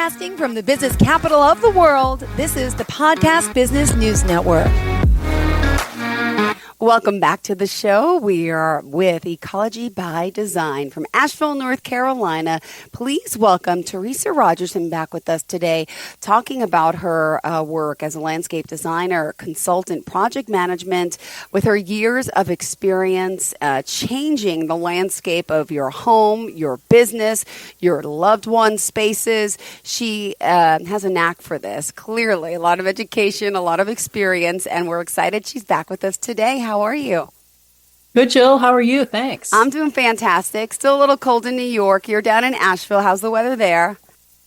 Broadcasting from the business capital of the world, this is the Podcast Business News Network. Welcome back to the show. We are with Ecology by Design from Asheville, North Carolina. Please welcome Teresa Rogerson back with us today, talking about her work as a landscape designer, consultant, project management, with her years of experience changing the landscape of your home, your business, your loved one's spaces. She has a knack for this, clearly. A lot of education, a lot of experience, and we're excited she's back with us today. How are you? Good, Jill. How are you? Thanks. I'm doing fantastic. Still a little cold in New York. You're down in Asheville. How's the weather there?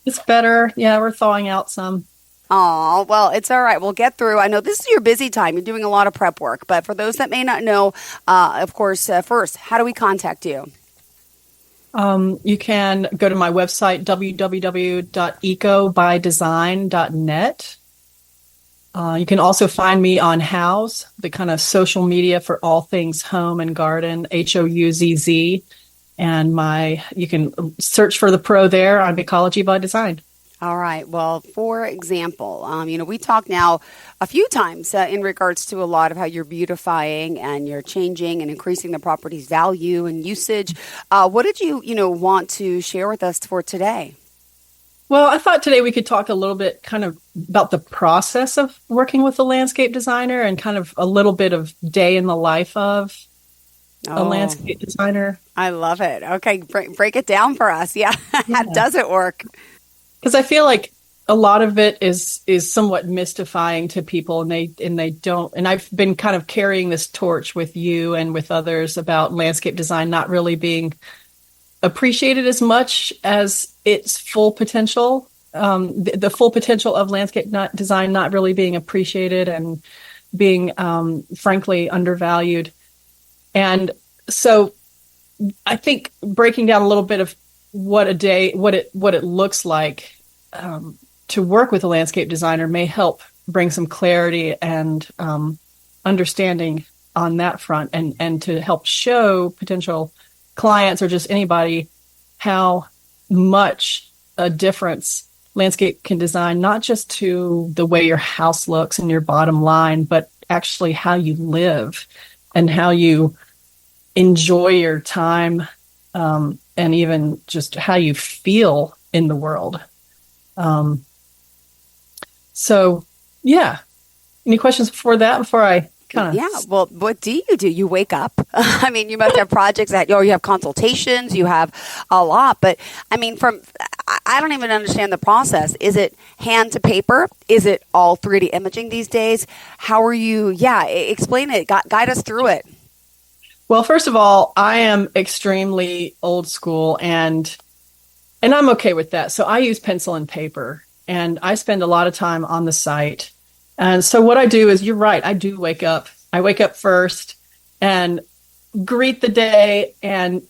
It's better. Yeah, we're thawing out some. Oh, well, it's all right. We'll get through. I know this is your busy time. You're doing a lot of prep work. But for those that may not know, of course, first, how do we contact you? You can go to my website, www.ecobydesign.net. You can also find me on Houzz, the kind of social media for all things home and garden, Houzz. And you can search for the pro there on Ecology by Design. All right. Well, for example, we talked now a few times in regards to a lot of how you're beautifying and you're changing and increasing the property's value and usage. What did you want to share with us for today? Well, I thought today we could talk a little bit kind of about the process of working with a landscape designer and kind of a little bit of day in the life of a landscape designer. I love it. Okay, break it down for us. Yeah. How does it work? Because I feel like a lot of it is somewhat mystifying to people, and they don't. And I've been kind of carrying this torch with you and with others about landscape design not really being appreciated as much as its full potential, the full potential of landscape design not really being appreciated and being, frankly, undervalued. And so I think breaking down a little bit of what it looks like to work with a landscape designer may help bring some clarity and understanding on that front, and to help show potential clients or just anybody how much a difference landscape can design, not just to the way your house looks and your bottom line, but actually how you live and how you enjoy your time, and even just how you feel in the world. So, yeah. Any questions before I Yeah, well, what do? You wake up. I mean, you must have projects that, you have consultations, you have a lot. But, I mean, I don't even understand the process. Is it hand to paper? Is it all 3D imaging these days? How are you? Yeah, explain it. Guide us through it. Well, first of all, I am extremely old school, and I'm okay with that. So I use pencil and paper, and I spend a lot of time on the site. And so what I do is, you're right, I do wake up. I wake up first and greet the day. And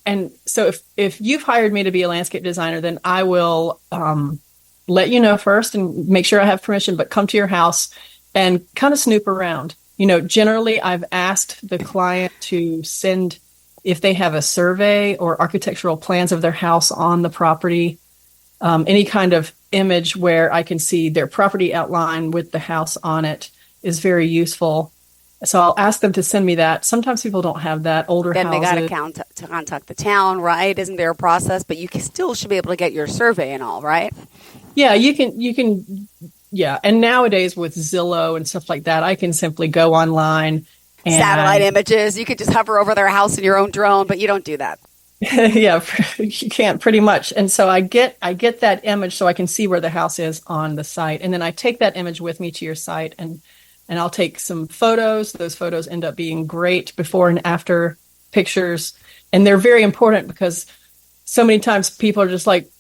so if you've hired me to be a landscape designer, then I will let you know first and make sure I have permission, but come to your house and kind of snoop around. Generally I've asked the client to send, if they have a survey or architectural plans of their house on the property, any kind of image where I can see their property outline with the house on it is very useful. So I'll ask them to send me that. Sometimes people don't have that. Older then houses. Then they got to contact the town, right? Isn't there a process? But you still should be able to get your survey and all, right? Yeah, you can. Yeah, and nowadays with Zillow and stuff like that, I can simply go online. And satellite images. You could just hover over their house in your own drone, but you don't do that. Yeah, you can't, pretty much. And so I get that image so I can see where the house is on the site. And then I take that image with me to your site, and I'll take some photos. Those photos end up being great before and after pictures. And they're very important because so many times people are just like,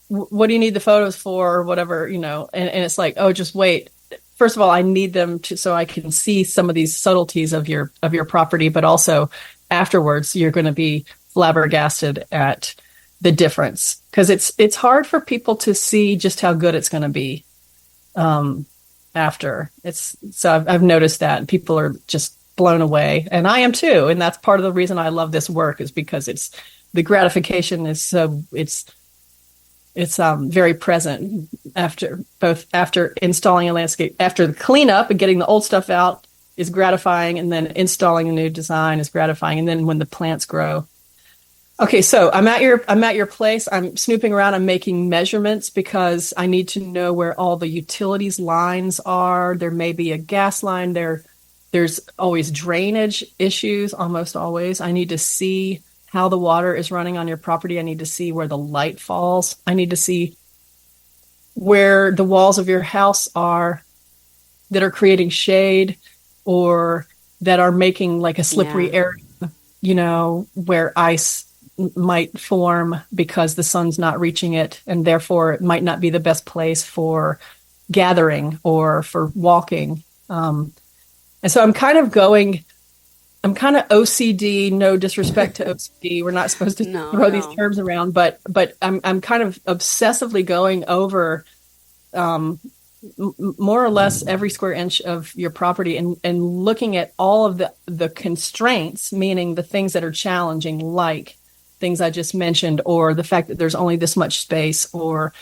what do you need the photos for, or whatever, and it's like, oh, just wait. First of all, I need them so I can see some of these subtleties of your property, but also afterwards, you're going to be flabbergasted at the difference, because it's hard for people to see just how good it's going to be after. So I've noticed that, and people are just blown away, and I am too. And that's part of the reason I love this work, is because the gratification is so, it's very present after installing a landscape. After the cleanup and getting the old stuff out is gratifying, and then installing a new design is gratifying, and then when the plants grow. Okay, so I'm at your place. I'm snooping around. I'm making measurements because I need to know where all the utilities lines are. There may be a gas line there. There's always drainage issues, almost always. I need to see how the water is running on your property. I need to see where the light falls. I need to see where the walls of your house are that are creating shade or that are making like a slippery area, where ice might form because the sun's not reaching it, and therefore it might not be the best place for gathering or for walking. And so I'm kind of OCD, no disrespect to OCD. We're not supposed to throw these terms around, but I'm kind of obsessively going over more or less every square inch of your property and looking at all of the constraints, meaning the things that are challenging, like things I just mentioned, or the fact that there's only this much space, or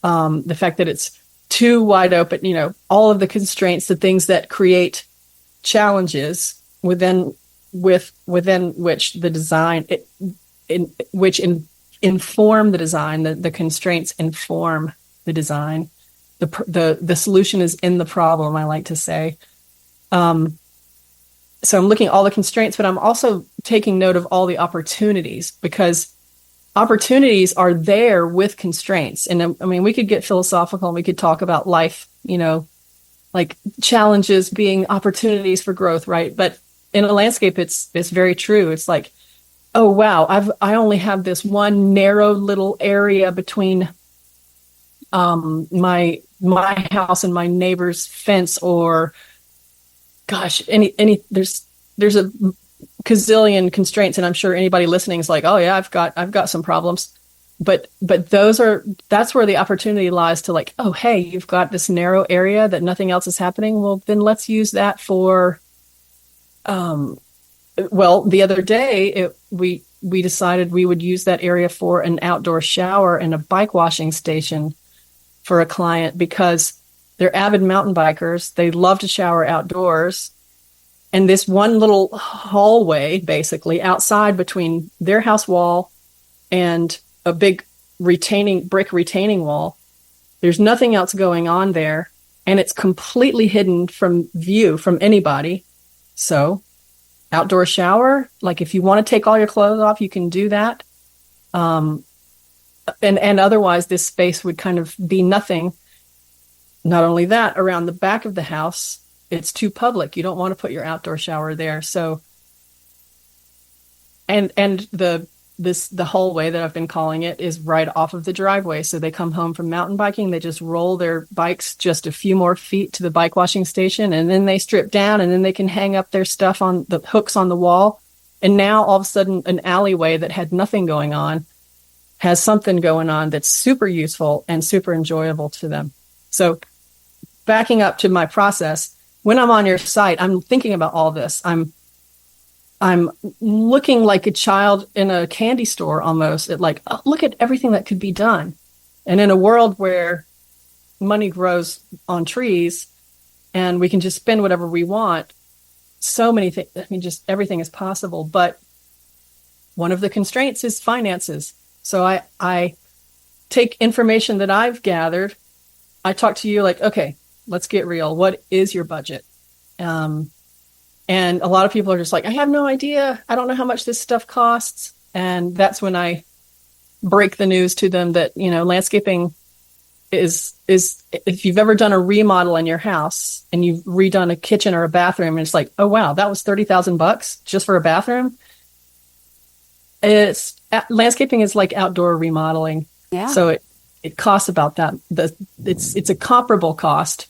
the fact that it's too wide open, all of the constraints, the things that create challenges within which the design, inform the design, the constraints inform the design. The solution is in the problem, I like to say. So I'm looking at all the constraints, but I'm also taking note of all the opportunities, because opportunities are there with constraints. And I mean, we could get philosophical and we could talk about life, like challenges being opportunities for growth, right? But in a landscape, it's very true. It's like, oh, wow, I only have this one narrow little area between my house and my neighbor's fence, or gosh, there's a gazillion constraints, and I'm sure anybody listening is like, oh yeah, I've got some problems, but that's where the opportunity lies to, like, oh hey, you've got this narrow area that nothing else is happening. Well, then let's use that for, the other day we decided we would use that area for an outdoor shower and a bike washing station for a client, because they're avid mountain bikers. They love to shower outdoors. And this one little hallway, basically outside between their house wall and a big brick retaining wall, there's nothing else going on there. And it's completely hidden from view from anybody. So outdoor shower, like if you want to take all your clothes off, you can do that. And otherwise this space would kind of be nothing. Not only that, around the back of the house, it's too public. You don't want to put your outdoor shower there. So, and the hallway that I've been calling it is right off of the driveway. So they come home from mountain biking, they just roll their bikes just a few more feet to the bike washing station, and then they strip down, and then they can hang up their stuff on the hooks on the wall. And now all of a sudden, an alleyway that had nothing going on has something going on that's super useful and super enjoyable to them. So backing up to my process, when I'm on your site, I'm thinking about all this. I'm looking like a child in a candy store almost at, like, oh, look at everything that could be done. And in a world where money grows on trees and we can just spend whatever we want, so many things, I mean, just everything is possible. But one of the constraints is finances. So I take information that I've gathered. I talk to you like, okay, let's get real. What is your budget? And a lot of people are just like, I have no idea. I don't know how much this stuff costs. And that's when I break the news to them that, landscaping is if you've ever done a remodel in your house and you've redone a kitchen or a bathroom, and it's like, oh wow, that was $30,000 just for a bathroom. Landscaping is like outdoor remodeling. Yeah. So it costs about that. It's a comparable cost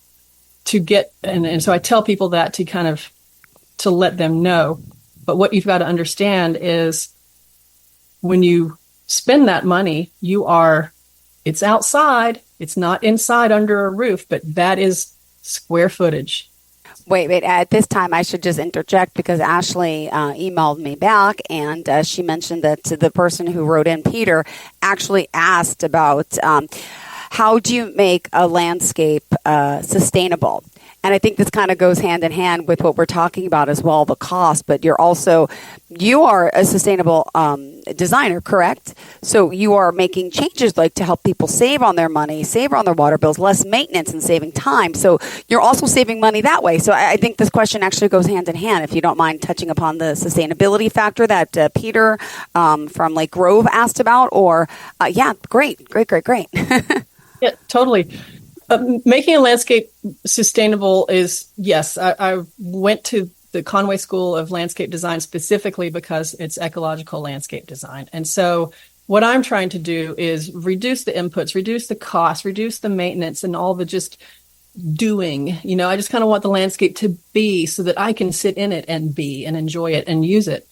to get, and so I tell people that to let them know. But what you've got to understand is when you spend that money, it's outside, it's not inside under a roof, but that is square footage. Wait. At this time, I should just interject because Ashley emailed me back, and she mentioned that the person who wrote in, Peter, actually asked about how do you make a landscape sustainable? And I think this kind of goes hand in hand with what we're talking about as well, the cost. But you are a sustainable designer, correct? So you are making changes like to help people save on their money, save on their water bills, less maintenance and saving time. So you're also saving money that way. So I think this question actually goes hand in hand, if you don't mind touching upon the sustainability factor that Peter from Lake Grove asked about. Or, great. Yeah, totally. Making a landscape sustainable is, yes, I went to the Conway School of Landscape Design specifically because it's ecological landscape design. And so what I'm trying to do is reduce the inputs, reduce the cost, reduce the maintenance and all the just doing. I just kind of want the landscape to be so that I can sit in it and be and enjoy it and use it.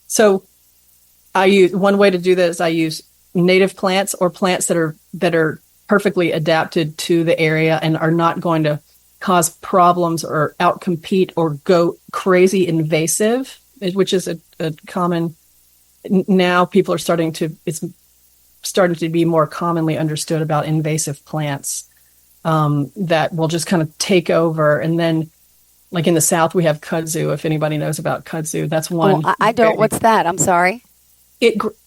So one way to do that is I use native plants or plants that are perfectly adapted to the area and are not going to cause problems or outcompete or go crazy invasive, which is a common, now people are it's starting to be more commonly understood about invasive plants that will just kind of take over. And then like in the South, we have kudzu. If anybody knows about kudzu, that's one. Oh, I don't. What's that? I'm sorry.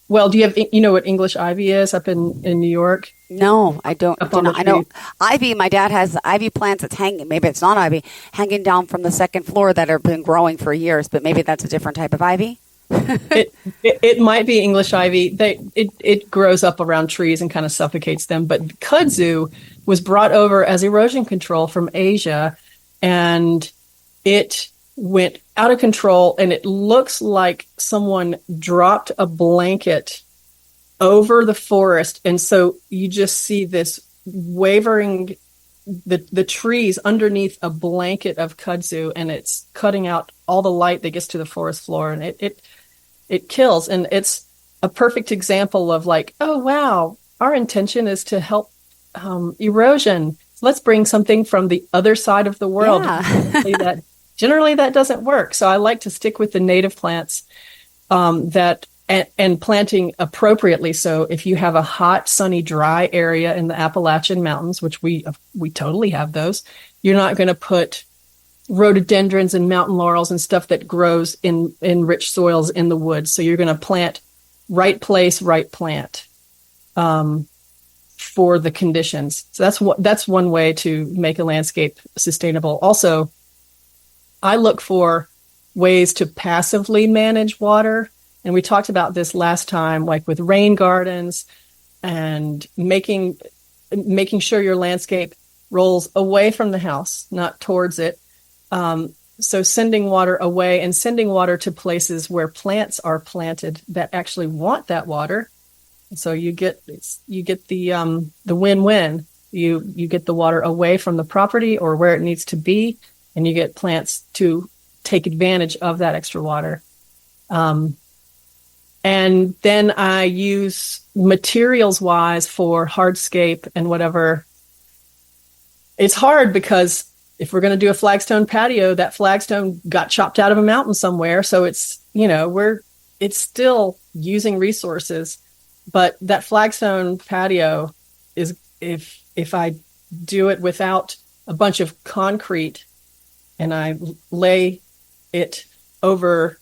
Well, do you know what English ivy is up in New York? No, I don't. I know ivy. My dad has ivy plants that's hanging. Maybe it's not ivy, hanging down from the second floor that have been growing for years. But maybe that's a different type of ivy. It might be English ivy. It grows up around trees and kind of suffocates them. But kudzu was brought over as erosion control from Asia, and it went out of control. And it looks like someone dropped a blanket over the forest. And so you just see this wavering, the trees underneath a blanket of kudzu, and it's cutting out all the light that gets to the forest floor, and it kills. And it's a perfect example of like, oh, wow, our intention is to help erosion. Let's bring something from the other side of the world. Yeah. Generally that doesn't work. So I like to stick with the native plants and planting appropriately. So if you have a hot, sunny, dry area in the Appalachian Mountains, which we totally have those, you're not going to put rhododendrons and mountain laurels and stuff that grows in rich soils in the woods. So you're going to plant right place, right plant for the conditions. So that's one way to make a landscape sustainable. Also, I look for ways to passively manage water. And we talked about this last time, like with rain gardens and making sure your landscape rolls away from the house, not towards it. So sending water away and sending water to places where plants are planted that actually want that water. So you get the win-win. You get the water away from the property or where it needs to be, and you get plants to take advantage of that extra water. And then I use materials-wise for hardscape and whatever. It's hard because if we're going to do a flagstone patio, that flagstone got chopped out of a mountain somewhere. So it's still using resources. But that flagstone patio is, if I do it without a bunch of concrete and I lay it over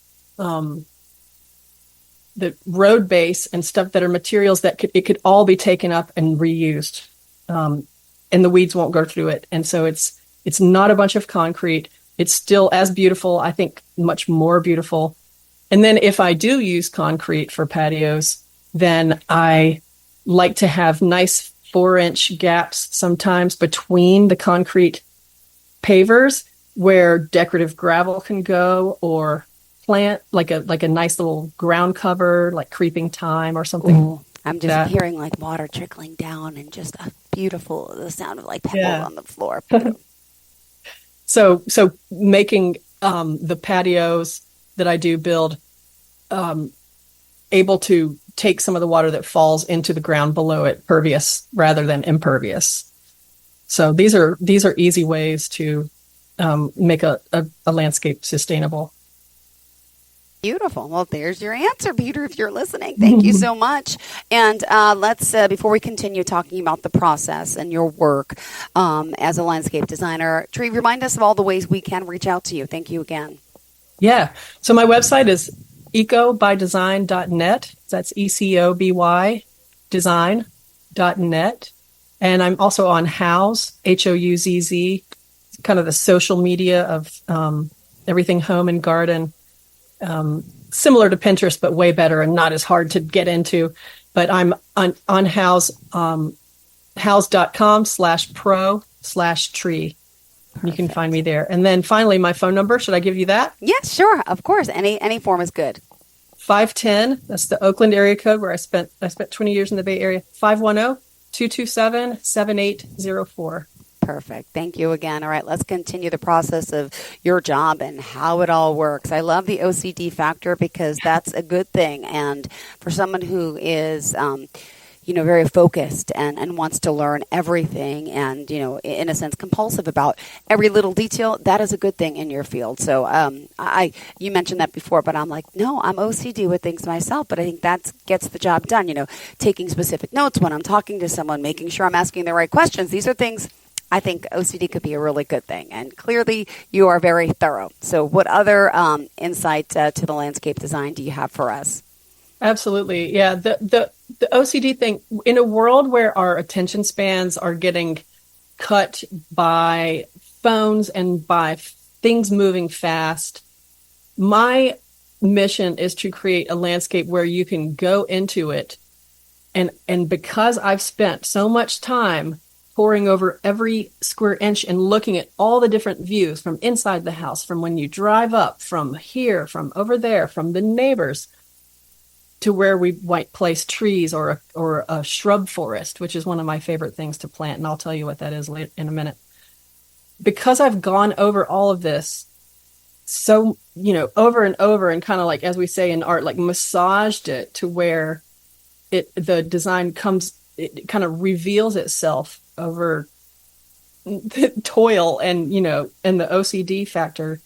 the road base and stuff that are materials that it could all be taken up and reused, and the weeds won't go through it. And so it's not a bunch of concrete. It's still as beautiful, I think much more beautiful. And then if I do use concrete for patios, then I like to have nice 4-inch gaps sometimes between the concrete pavers where decorative gravel can go, or plant like a nice little ground cover, like creeping thyme or something. Ooh, I'm just hearing like water trickling down and just the sound of like pebbles on the floor. So making the patios that I do build able to take some of the water that falls into the ground below it pervious rather than impervious. So these are easy ways to make a landscape sustainable. Beautiful. Well, there's your answer, Peter, if you're listening. Thank you so much. And let's, before we continue talking about the process and your work as a landscape designer, Tree, remind us of all the ways we can reach out to you. Thank you again. Yeah. So my website is ecobydesign.net. That's ECOBY design.net. And I'm also on Houzz, HOUZZ, kind of the social media of everything home and garden. Similar to Pinterest, but way better and not as hard to get into. But I'm on Houzz, houzz.com/pro/tree. You can find me there. And then finally, my phone number. Should I give you that? Yes, sure. Of course. Any form is good. 510. That's the Oakland area code where I spent 20 years in the Bay Area. 510-227-7804. Perfect. Thank you again. All right, let's continue the process of your job and how it all works. I love the OCD factor because that's a good thing. And for someone who is, very focused and wants to learn everything and, in a sense, compulsive about every little detail, that is a good thing in your field. So you mentioned that before, but I'm like, no, I'm OCD with things myself, but I think that gets the job done, taking specific notes when I'm talking to someone, making sure I'm asking the right questions. These are things I think OCD could be a really good thing. And clearly you are very thorough. So what other insight to the landscape design do you have for us? Absolutely. Yeah. The OCD thing, in a world where our attention spans are getting cut by phones and by things moving fast, my mission is to create a landscape where you can go into it. And because I've spent so much time poring over every square inch and looking at all the different views from inside the house, from when you drive up, from here, from over there, from the neighbors, to where we might place trees or a shrub forest, which is one of my favorite things to plant. And I'll tell you what that is in a minute. Because I've gone over all of this so, over and over and kind of like, as we say in art, like massaged it to where the design it kind of reveals itself over the toil and, and the OCD factor.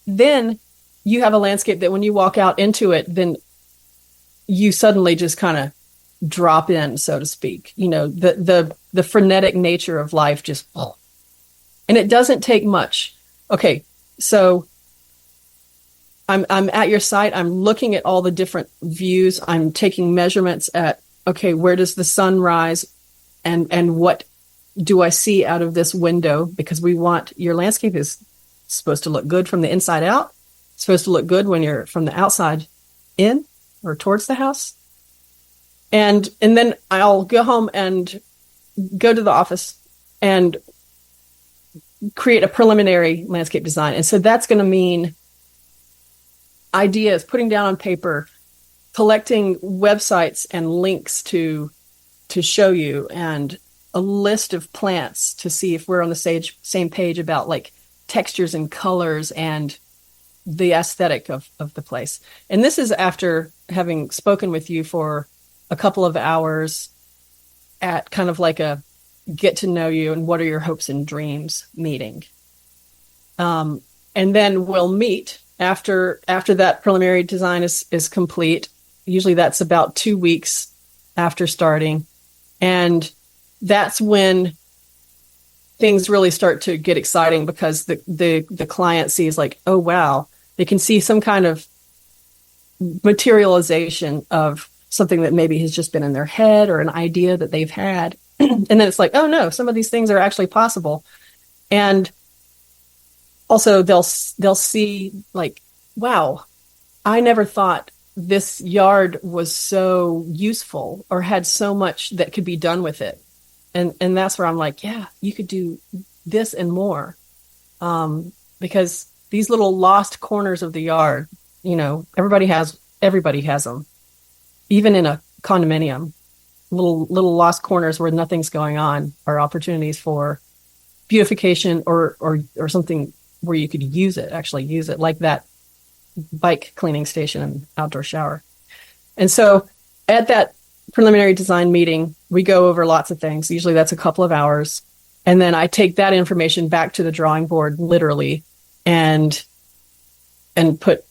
Then you have a landscape that when you walk out into it, then you suddenly just kind of drop in, so to speak. The frenetic nature of life just, and it doesn't take much. Okay, so I'm at your site. I'm looking at all the different views. I'm taking measurements at, okay, where does the sun rise, and what do I see out of this window? Because your landscape is supposed to look good from the inside out. It's supposed to look good when you're from the outside in or towards the house. And then I'll go home and go to the office and create a preliminary landscape design. And so that's going to mean ideas, putting down on paper, collecting websites and links to show you, and a list of plants to see if we're on the same page about like textures and colors and the aesthetic of the place. And this is after having spoken with you for a couple of hours at kind of like a get to know you and what are your hopes and dreams meeting. And then we'll meet after that preliminary design is complete. Usually that's about 2 weeks after starting. And that's when things really start to get exciting, because the client sees like, oh, wow, they can see some kind of materialization of something that maybe has just been in their head or an idea that they've had. And then it's like, oh no, some of these things are actually possible. And also they'll see like, wow, I never thought this yard was so useful or had so much that could be done with it. And that's where I'm like, yeah, you could do this and more. Because these little lost corners of the yard, everybody has them. Even in a condominium, little lost corners where nothing's going on are opportunities for beautification or something where you could actually use it, like that bike cleaning station and outdoor shower. And so at that preliminary design meeting, we go over lots of things. Usually that's a couple of hours. And then I take that information back to the drawing board, literally, and put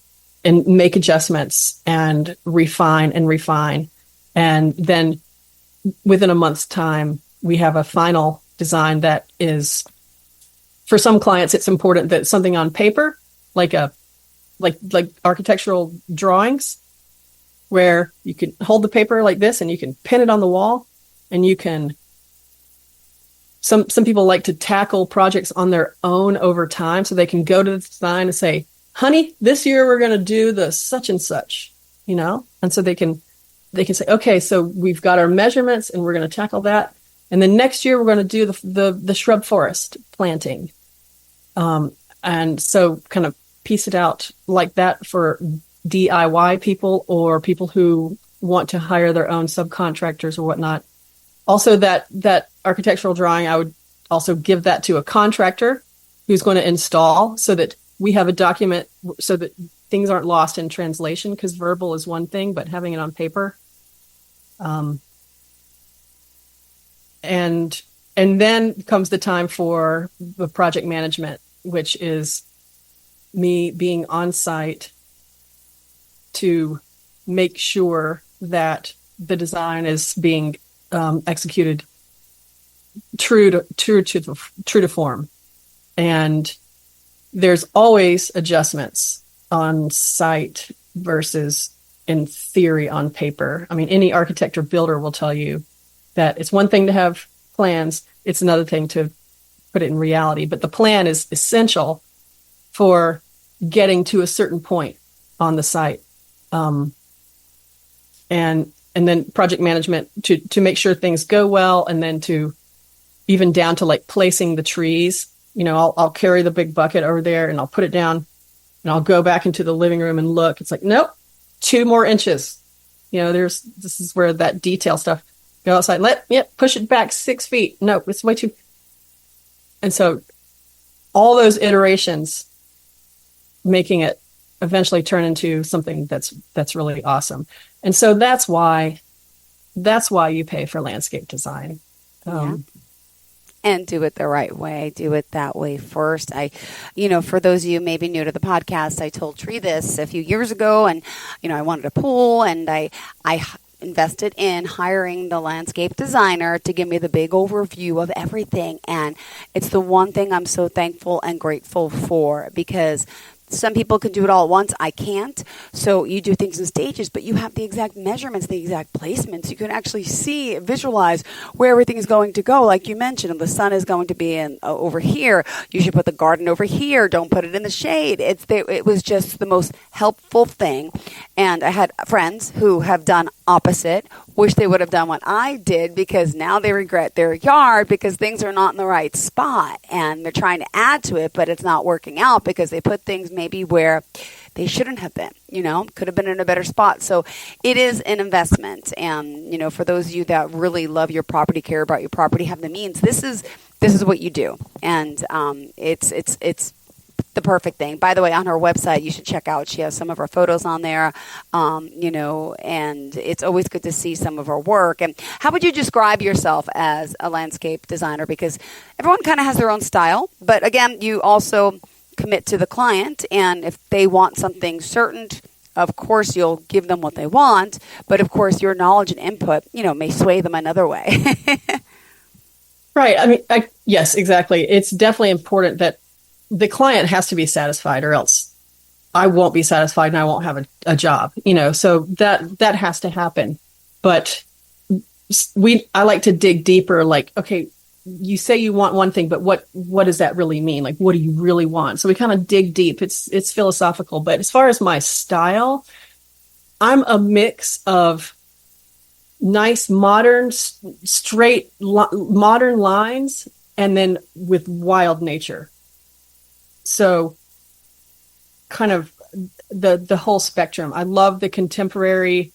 and make adjustments and refine. And then within a month's time, we have a final design that is, for some clients, it's important that something on paper, like architectural drawings, where you can hold the paper like this and you can pin it on the wall, and you can, some people like to tackle projects on their own over time, so they can go to the design and say, honey, this year we're going to do the such and such, and so they can say, okay, so we've got our measurements and we're going to tackle that. And then next year we're going to do the shrub forest planting. And so kind of piece it out like that for DIY people or people who want to hire their own subcontractors or whatnot. Also, that architectural drawing, I would also give that to a contractor who's going to install, so that we have a document so that things aren't lost in translation, because verbal is one thing, but having it on paper. And then comes the time for the project management, which is me being on site to make sure that the design is being executed true to form. And there's always adjustments on site versus in theory on paper. I mean, any architect or builder will tell you that it's one thing to have plans, it's another thing to put it in reality. But the plan is essential for getting to a certain point on the site. And then project management to make sure things go well, and then to even down to like placing the trees. I'll carry the big bucket over there and I'll put it down, and I'll go back into the living room and look. It's like, nope, 2 more inches. This is where that detail stuff. Go outside, push it back 6 feet. No, it's way too. And so all those iterations, making it eventually turn into something that's really awesome. And so that's why you pay for landscape design. And do it the right way. Do it that way first. For those of you maybe new to the podcast, I told Tree this a few years ago, and, I wanted a pool, and I invested in hiring the landscape designer to give me the big overview of everything. And it's the one thing I'm so thankful and grateful for, because some people can do it all at once. I can't. So you do things in stages, but you have the exact measurements, the exact placements. You can actually visualize where everything is going to go. Like you mentioned, if the sun is going to be over here, you should put the garden over here. Don't put it in the shade. It was just the most helpful thing. And I had friends who have done opposite, wish they would have done what I did, because now they regret their yard because things are not in the right spot and they're trying to add to it, but it's not working out because they put things maybe where they shouldn't have been, could have been in a better spot. So it is an investment. And, for those of you that really love your property, care about your property, have the means, this is what you do. And it's the perfect thing. By the way, on her website, you should check out, she has some of her photos on there, and it's always good to see some of her work. And how would you describe yourself as a landscape designer? Because everyone kind of has their own style, but again, you also commit to the client, and if they want something certain, of course you'll give them what they want, but of course your knowledge and input, may sway them another way. Right. I mean, yes, exactly. It's definitely important that the client has to be satisfied, or else I won't be satisfied and I won't have a job, so that has to happen. But I like to dig deeper, like, okay, you say you want one thing, but what does that really mean? Like, what do you really want? So we kind of dig deep. It's philosophical. But as far as my style, I'm a mix of nice, modern, straight, modern lines, and then with wild nature. So kind of the whole spectrum. I love the contemporary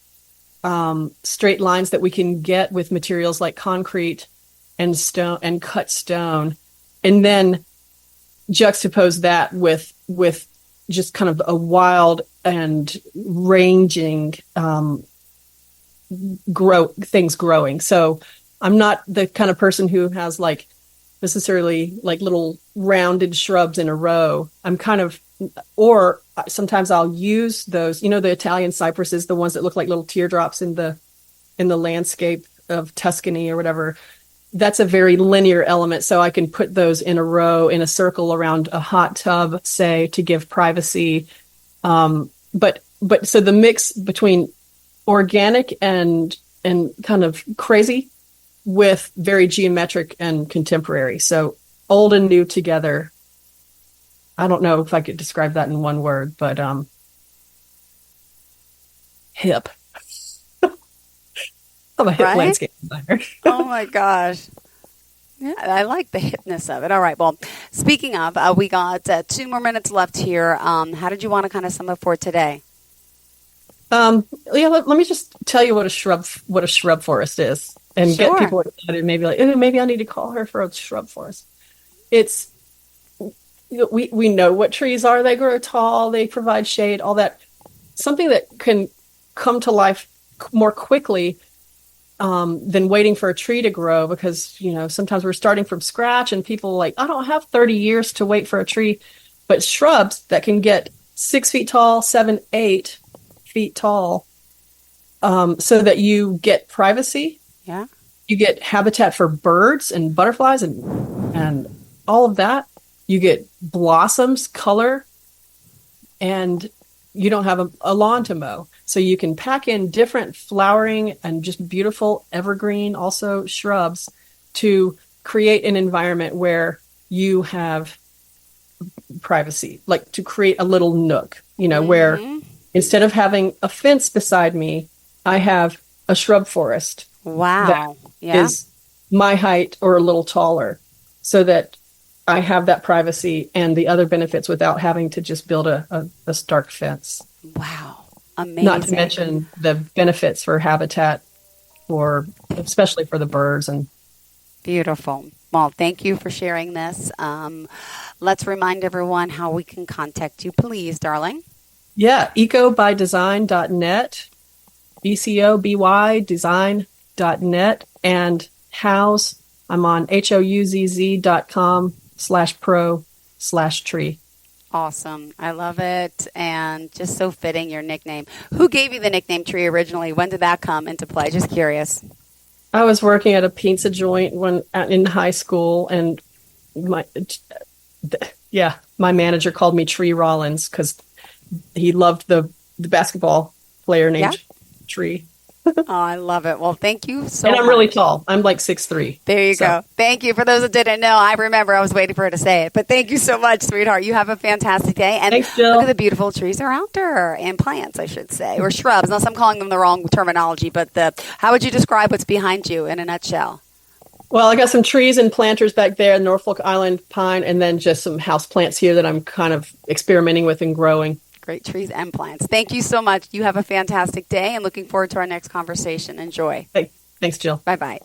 straight lines that we can get with materials like concrete and stone and cut stone, and then juxtapose that with just kind of a wild and ranging things growing. So I'm not the kind of person who has like necessarily like little rounded shrubs in a row. Or sometimes I'll use those, the Italian cypresses, the ones that look like little teardrops in the landscape of Tuscany or whatever. That's a very linear element. So I can put those in a row, in a circle around a hot tub, say, to give privacy. But so the mix between organic and kind of crazy with very geometric and contemporary. So old and new together. I don't know if I could describe that in one word, but hip. I'm a hip landscape designer. Oh my gosh. Yeah, I like the hipness of it. All right. Well, speaking of, we got 2 more minutes left here. How did you want to kind of sum up for today? Let me just tell you what a shrub forest is, and get people excited. Maybe like, maybe I need to call her for a shrub forest. It's we know what trees are. They grow tall. They provide shade. All that. Something that can come to life more quickly than waiting for a tree to grow, because sometimes we're starting from scratch, and people are like, I don't have 30 years to wait for a tree. But shrubs that can get 6 feet tall, 7, 8 feet tall, so that you get privacy. Yeah. You get habitat for birds and butterflies and all of that. You get blossoms, color, and you don't have a lawn to mow. So you can pack in different flowering and just beautiful evergreen, also shrubs, to create an environment where you have privacy, like to create a little nook, where instead of having a fence beside me, I have a shrub forest. Wow. That is my height or a little taller, so that I have that privacy and the other benefits without having to just build a stark fence. Wow. Amazing. Not to mention the benefits for habitat, especially for the birds. And beautiful. Well, thank you for sharing this. Let's remind everyone how we can contact you, please, darling. Yeah, ecobydesign.net, ECOBY design.net, and I'm on houzz.com/pro/tree. Awesome. I love it. And just so fitting, your nickname. Who gave you the nickname Tree originally? When did that come into play? Just curious. I was working at a pizza joint in high school, and my manager called me Tree Rollins because he loved the basketball player named Tree. Oh, I love it. Well, thank you so much. And I'm really tall. I'm like 6'3". There you go. Thank you. For those that didn't know, I remember I was waiting for her to say it. But thank you so much, sweetheart. You have a fantastic day. And thanks, Jill. Look at the beautiful trees are out there, and plants, I should say, or shrubs. Unless I'm calling them the wrong terminology. But how would you describe what's behind you in a nutshell? Well, I got some trees and planters back there, Norfolk Island pine, and then just some house plants here that I'm kind of experimenting with and growing. Great trees and plants. Thank you so much. You have a fantastic day, and looking forward to our next conversation. Enjoy. Hey, thanks, Jill. Bye-bye.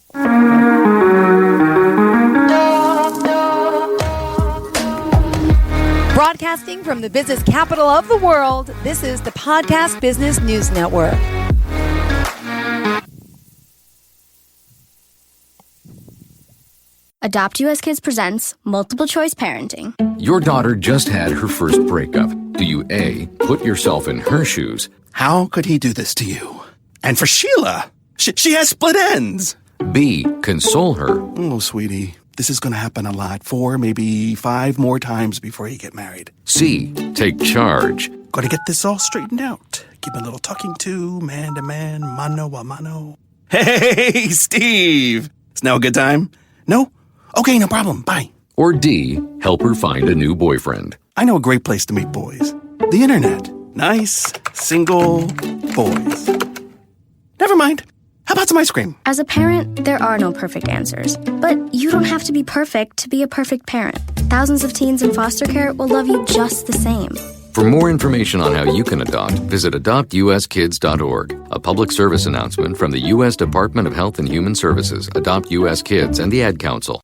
Broadcasting from the business capital of the world, this is the Podcast Business News Network. Adopt US Kids presents Multiple Choice Parenting. Your daughter just had her first breakup. Do you A, put yourself in her shoes? How could he do this to you? And for Sheila, she has split ends. B, console her? Oh, sweetie, this is going to happen a lot. 4, maybe 5 more times before you get married. C, take charge? Got to get this all straightened out. Give a little talking to, man to man, mano a mano. Hey, Steve! Is now a good time? No? Okay, no problem. Bye. Or D, help her find a new boyfriend? I know a great place to meet boys. The internet. Nice, single boys. Never mind. How about some ice cream? As a parent, there are no perfect answers. But you don't have to be perfect to be a perfect parent. Thousands of teens in foster care will love you just the same. For more information on how you can adopt, visit adoptuskids.org. A public service announcement from the U.S. Department of Health and Human Services, Adopt U.S. Kids, and the Ad Council.